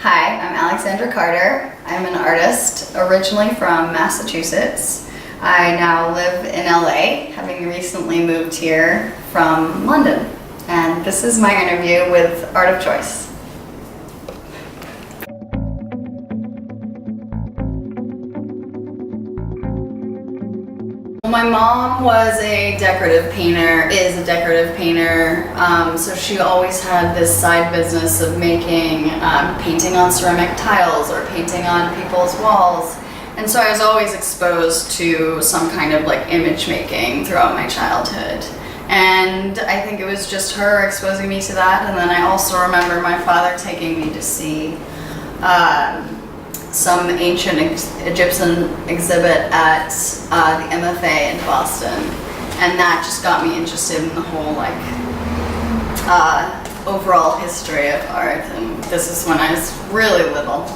Hi, I'm Alexandra Carter. I'm an artist originally from Massachusetts. I now live in LA, having recently moved here from London. And this is my interview with Art of Choice. My mom was a decorative painter, is a decorative painter, so she always had this side business of making, painting on ceramic tiles or painting on people's walls. And so I was always exposed to some kind of like image making throughout my childhood. And I think it was just her exposing me to that. And then I also remember my father taking me to see some ancient Egyptian exhibit at the MFA in Boston, and that just got me interested in the whole overall history of art. And this is when I was really little.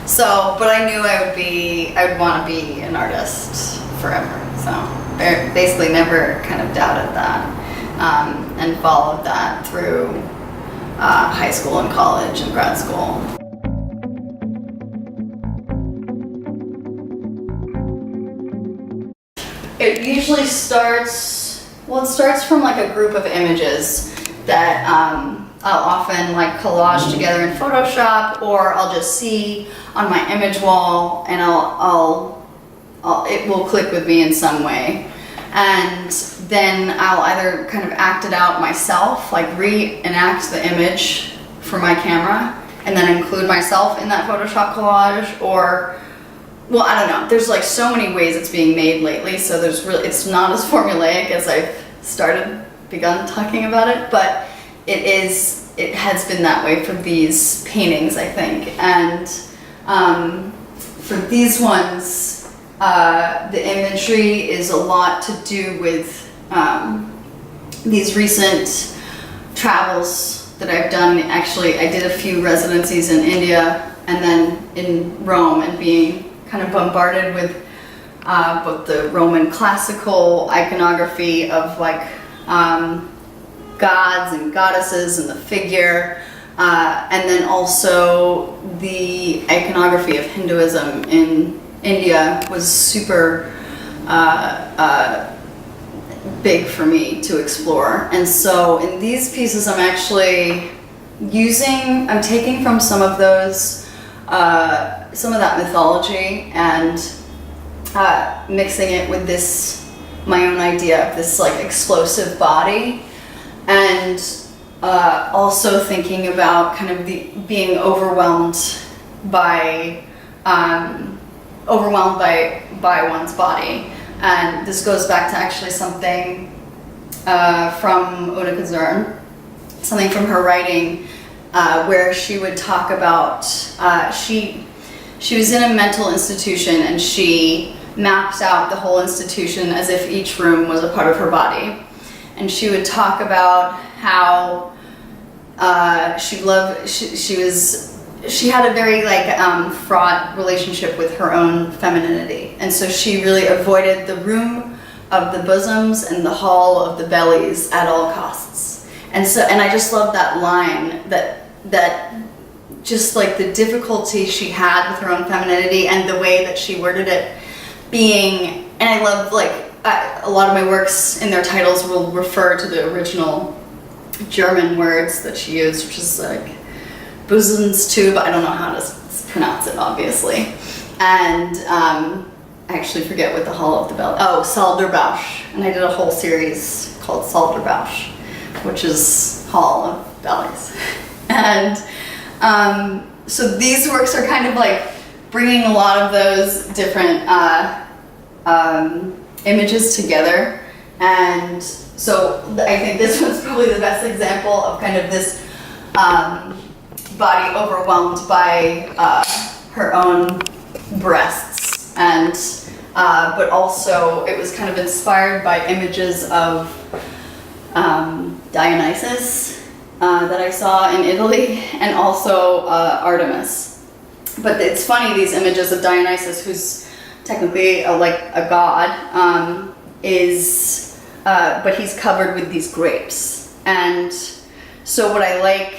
So, but I knew I would want to be an artist forever. So, I basically never kind of doubted that, and followed that through high school and college and grad school. It usually starts from like a group of images that I'll often like collage together in Photoshop, or I'll just see on my image wall, and it will click with me in some way. And then I'll either kind of act it out myself, like reenact the image for my camera, and then include myself in that Photoshop collage, or well, I don't know. There's like so many ways it's being made lately, so it's not as formulaic as I've begun talking about it, but it has been that way for these paintings, I think. And for these ones, the imagery is a lot to do with these recent travels that I've done. Actually, I did a few residencies in India and then in Rome, and being kind of bombarded with both the Roman classical iconography of like gods and goddesses and the figure, and then also the iconography of Hinduism in India was super big for me to explore. And so in these pieces I'm actually I'm taking from some of that mythology and mixing it with my own idea of this like explosive body, and also thinking about kind of being overwhelmed by one's body. And this goes back to actually something from Una Kazern, something from her writing, where she would talk about, she was in a mental institution, and she mapped out the whole institution as if each room was a part of her body. And she would talk about how she had a very fraught relationship with her own femininity. And so she really avoided the room of the bosoms and the hall of the bellies at all costs. And I just love that line, that just like the difficulty she had with her own femininity and the way that she worded it being, and I love a lot of my works in their titles will refer to the original German words that she used, which is like Busenstube, I don't know how to pronounce it obviously. And I actually forget what the Hall of the Belly, Salderbausch, and I did a whole series called Salderbausch, which is Hall of Bellies. And so these works are kind of like bringing a lot of those different images together. And so I think this one's probably the best example of kind of this body overwhelmed by her own breasts, and but also it was kind of inspired by images of Dionysus that I saw in Italy, and also Artemis. But it's funny, these images of Dionysus, who's technically a god, but he's covered with these grapes. And so what I like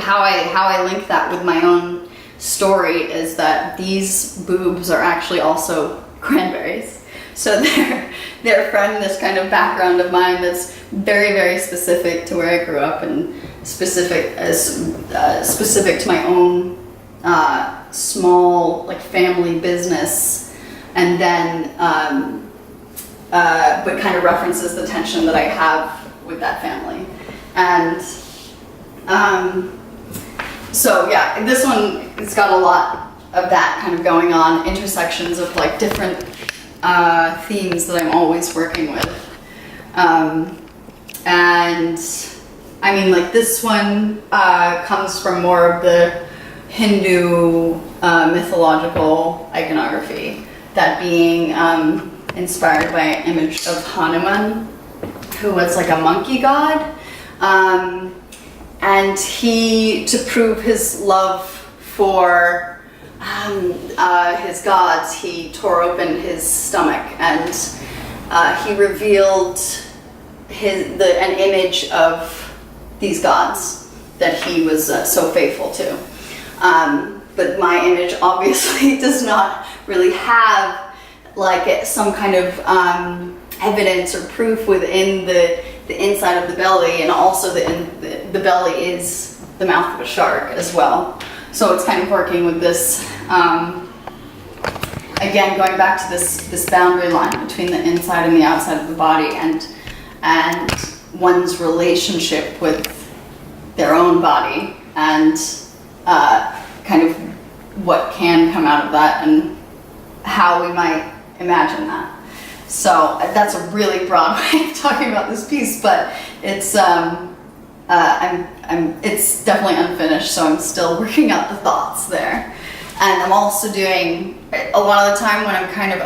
how I link that with my own story is that these boobs are actually also cranberries. So they're from this kind of background of mine that's very, very specific to where I grew up and specific to my own small like family business, and then but kind of references the tension that I have with that family. And so yeah, this one, it's got a lot of that kind of going on, intersections of like different themes that I'm always working with. And I mean, like this one comes from more of the Hindu mythological iconography, that being inspired by an image of Hanuman, who was like a monkey god. And he, to prove his love for his gods, he tore open his stomach and he revealed an image of these gods that he was so faithful to. But my image obviously does not really have like some kind of evidence or proof within the inside of the belly, and also the belly is the mouth of a shark as well. So it's kind of working with this, again, going back to this boundary line between the inside and the outside of the body, and one's relationship with their own body, and kind of what can come out of that and how we might imagine that. So that's a really broad way of talking about this piece, but it's it's definitely unfinished, so I'm still working out the thoughts there. And I'm also doing, a lot of the time when I'm kind of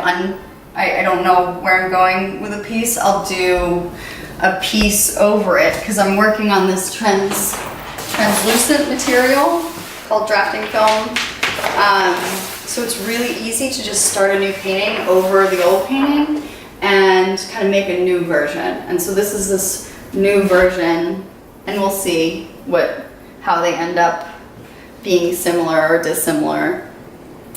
I don't know where I'm going with a piece, I'll do a piece over it, because I'm working on this translucent material called drafting film. So it's really easy to just start a new painting over the old painting and kind of make a new version. And so this is this new version, and we'll see how they end up being similar or dissimilar.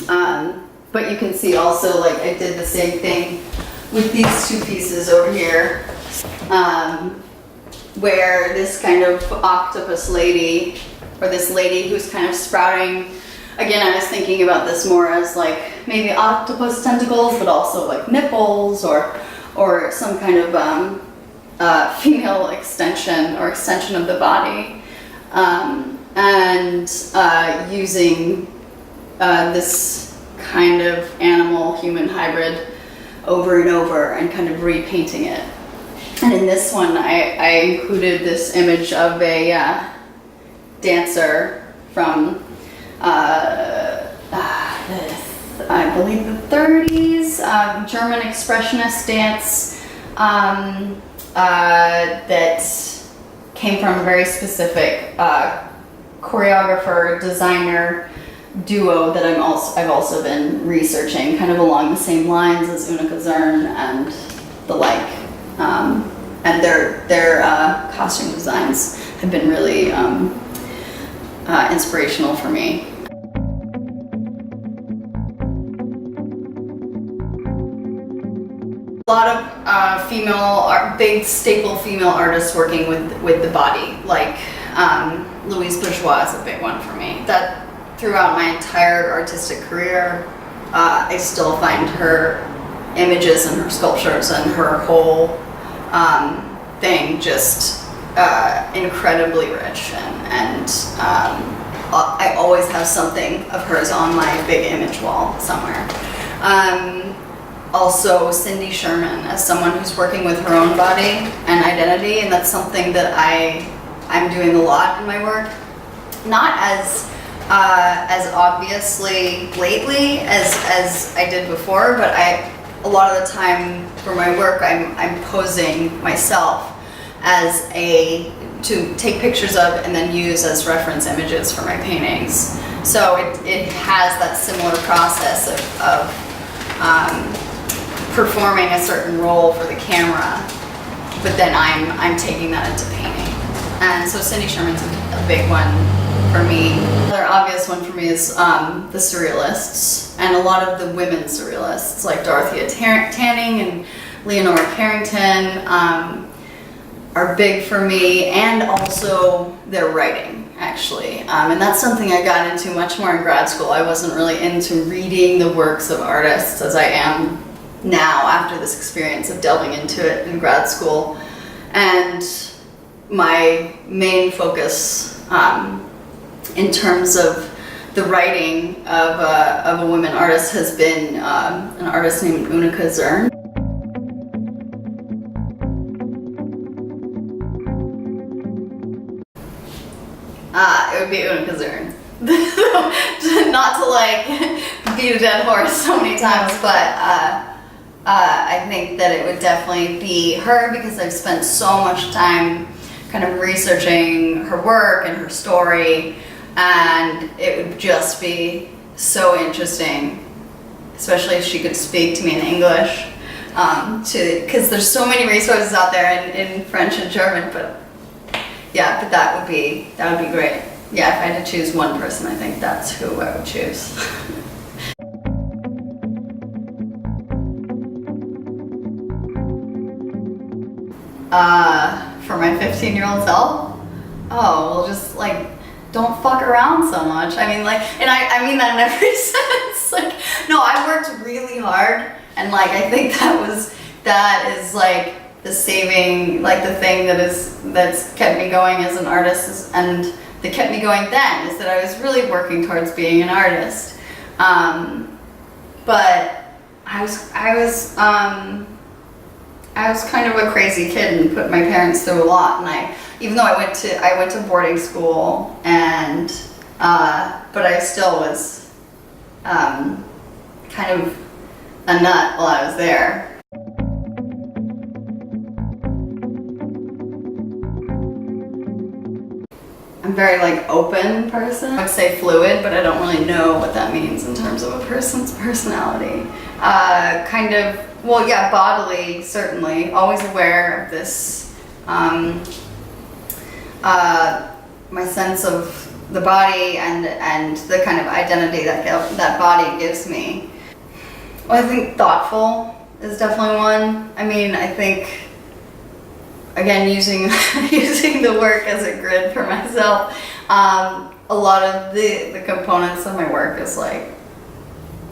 But you can see also, like, I did the same thing with these two pieces over here, where this kind of octopus lady, or this lady who's kind of sprouting. Again, I was thinking about this more as like maybe octopus tentacles, but also like nipples or some kind of female extension or extension of the body, and using this kind of animal-human hybrid over and over and kind of repainting it. And in this one, I included this image of a dancer from I believe the 30s, German expressionist dance that came from a very specific choreographer, designer duo that I've also been researching, kind of along the same lines as Unica Zern and the like. And their costume designs have been really inspirational for me. A lot of big staple female artists working with the body, like Louise Bourgeois is a big one for me. That throughout my entire artistic career, I still find her images and her sculptures and her whole thing just incredibly rich, and I always have something of hers on my big image wall somewhere. Also Cindy Sherman, as someone who's working with her own body and identity, and that's something that I'm doing a lot in my work. Not as obviously lately as I did before, but a lot of the time for my work I'm posing myself as to take pictures of and then use as reference images for my paintings. So it has that similar process of performing a certain role for the camera, but then I'm taking that into painting. And so Cindy Sherman's a big one for me. Another obvious one for me is the surrealists, and a lot of the women surrealists like Dorothea Tanning and Leonora Carrington are big for me, and also their writing, actually. And that's something I got into much more in grad school. I wasn't really into reading the works of artists as I am now after this experience of delving into it in grad school. And my main focus in terms of the writing of a women artist has been an artist named Unica Zern. It would be Unica Zern. Not to like beat a dead horse so many times, but I think that it would definitely be her, because I've spent so much time kind of researching her work and her story, and it would just be so interesting, especially if she could speak to me in English, because there's so many resources out there in French and German, but yeah, but that would be great. Yeah, if I had to choose one person, I think that's who I would choose. For my 15-year-old self? Oh, well, just like, don't fuck around so much. I mean, like, and I mean that in every sense. Like, no, I worked really hard, and like, I think that is like the saving, like the thing that's kept me going as an artist, and that kept me going then, is that I was really working towards being an artist. But I was kind of a crazy kid and put my parents through a lot, and even though I went to boarding school, and but I still was kind of a nut while I was there. I'm a very like open person. I would say fluid, but I don't really know what that means in terms of a person's personality. Kind of, well, yeah, bodily, certainly. Always aware of this, my sense of the body and the kind of identity that body gives me. Well, I think thoughtful is definitely one. I mean, I think, again, using the work as a grid for myself, a lot of the components of my work is like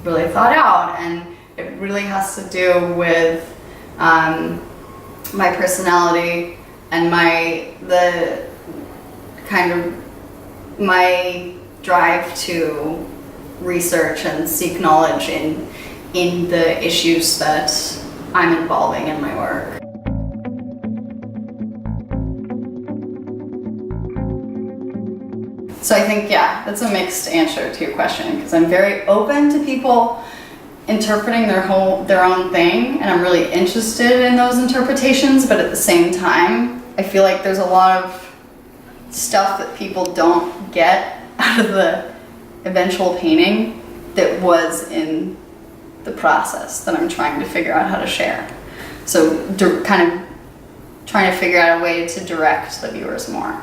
really thought out, and it really has to do with my personality and my drive to research and seek knowledge in the issues that I'm involving in my work. So I think, yeah, that's a mixed answer to your question, because I'm very open to people interpreting their own thing, and I'm really interested in those interpretations, but at the same time, I feel like there's a lot of stuff that people don't get out of the eventual painting that was in the process that I'm trying to figure out how to share. So kind of trying to figure out a way to direct the viewers more.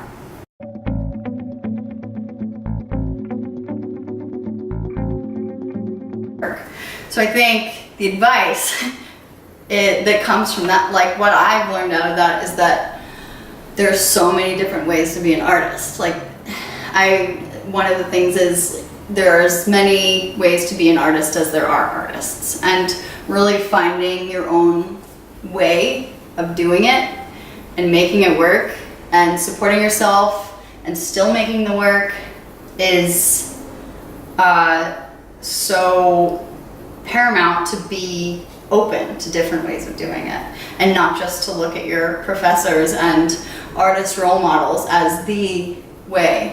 So I think the advice that comes from that, like what I've learned out of that, is that there's so many different ways to be an artist. Like one of the things is there are as many ways to be an artist as there are artists, and really finding your own way of doing it and making it work and supporting yourself and still making the work is so paramount, to be open to different ways of doing it, and not just to look at your professors and artist role models as the way.